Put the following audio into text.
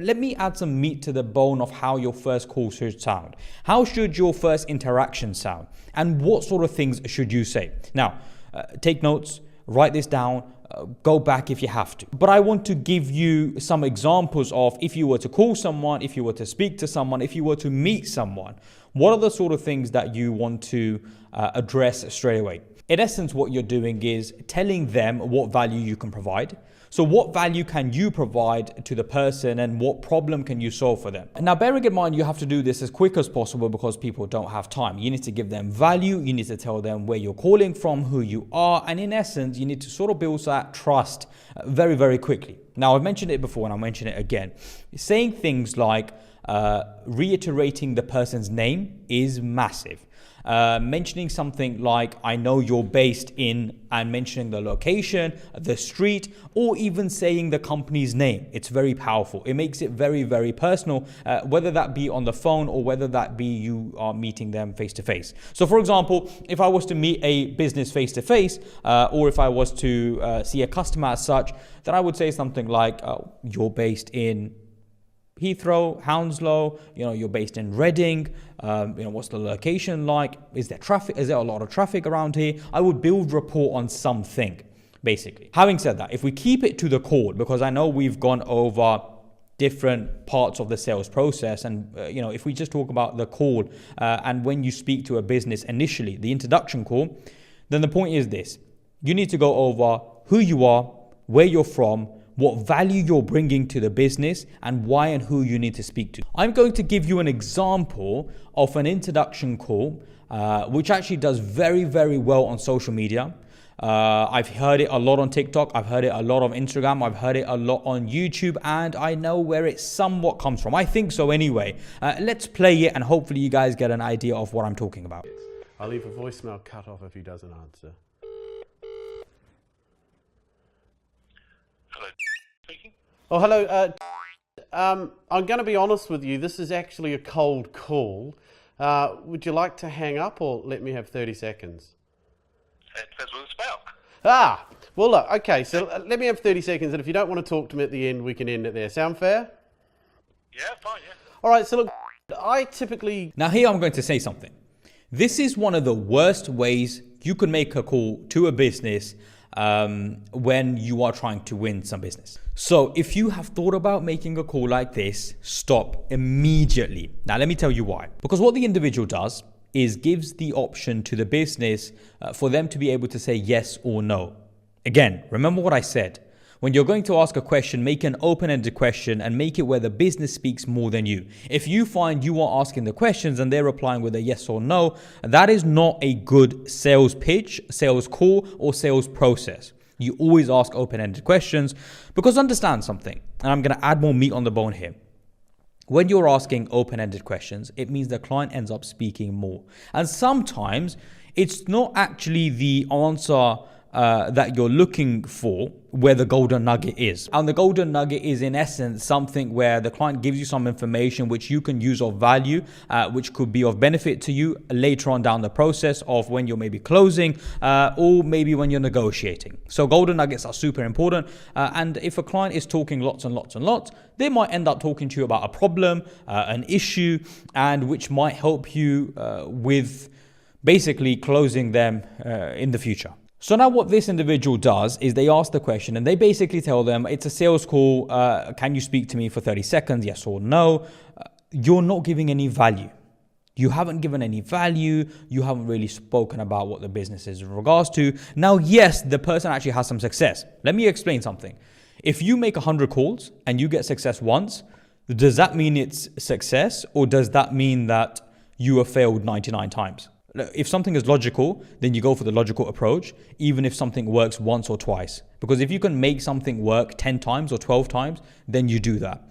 Let me add some meat to the bone of how your first call should sound. How should your first interaction sound? And what sort of things should you say? Now, take notes, write this down, go back if you have to. But I want to give you some examples of if you were to call someone, if you were to speak to someone, if you were to meet someone, what are the sort of things that you want to address straight away? In essence, what you're doing is telling them what value you can provide. So what value can you provide to the person and what problem can you solve for them? Now, bearing in mind, you have to do this as quick as possible because people don't have time. You need to give them value. You need to tell them where you're calling from, who you are. And in essence, you need to sort of build that trust very, very quickly. Now, I've mentioned it before and I'll mention it again. Saying things like reiterating the person's name is massive. Mentioning something like, I know you're based in, and mentioning the location, the street, or even saying the company's name. It's very powerful. It makes it very, very personal, whether that be on the phone or whether that be you are meeting them face to face. So for example, if I was to meet a business face to face, or if I was to see a customer as such, then I would say something like, you're based in Heathrow, Hounslow, you're based in Reading, what's the location like? Is there traffic? Is there a lot of traffic around here? I would build rapport on something, basically. Having said that, if we keep it to the call, because I know we've gone over different parts of the sales process, and if we just talk about the call and when you speak to a business initially, the introduction call, then the point is this: you need to go over who you are, where you're from, what value you're bringing to the business, and why and who you need to speak to. I'm going to give you an example of an introduction call, which actually does very, very well on social media. I've heard it a lot on TikTok. I've heard it a lot on Instagram. I've heard it a lot on YouTube, and I know where it somewhat comes from. I think so anyway. Let's play it, and hopefully you guys get an idea of what I'm talking about. I'll leave a voicemail cut off if he doesn't answer. Hello, speaking. Oh, hello. I'm going to be honest with you. This is actually a cold call. Would you like to hang up or let me have 30 seconds? It depends what it's about. Well, look, okay, so let me have 30 seconds, and if you don't want to talk to me at the end, we can end it there. Sound fair? Yeah, fine, yeah. All right, so look, I typically... Now here I'm going to say something. This is one of the worst ways you can make a call to a business when you are trying to win some business. So if you have thought about making a call like this, stop immediately. Now let me tell you why. Because what the individual does is gives the option to the business for them to be able to say yes or no. Again, remember what I said. When you're going to ask a question, make an open-ended question and make it where the business speaks more than you. If you find you are asking the questions and they're replying with a yes or no, that is not a good sales pitch, sales call, or sales process. You always ask open-ended questions, because understand something, and I'm going to add more meat on the bone here. When you're asking open-ended questions, it means the client ends up speaking more. And sometimes it's not actually the answer that you're looking for where the golden nugget is. And the golden nugget is in essence something where the client gives you some information which you can use of value, which could be of benefit to you later on down the process of when you're maybe closing or maybe when you're negotiating. So golden nuggets are super important. And if a client is talking lots and lots and lots, they might end up talking to you about a problem, an issue, and which might help you with basically closing them in the future. So now what this individual does is they ask the question and they basically tell them it's a sales call. Can you speak to me for 30 seconds? Yes or no? You're not giving any value. You haven't given any value. You haven't really spoken about what the business is in regards to. Now, yes, the person actually has some success. Let me explain something. If you make 100 calls and you get success once, does that mean it's success, or does that mean that you have failed 99 times? If something is logical, then you go for the logical approach, even if something works once or twice. Because if you can make something work 10 times or 12 times, then you do that.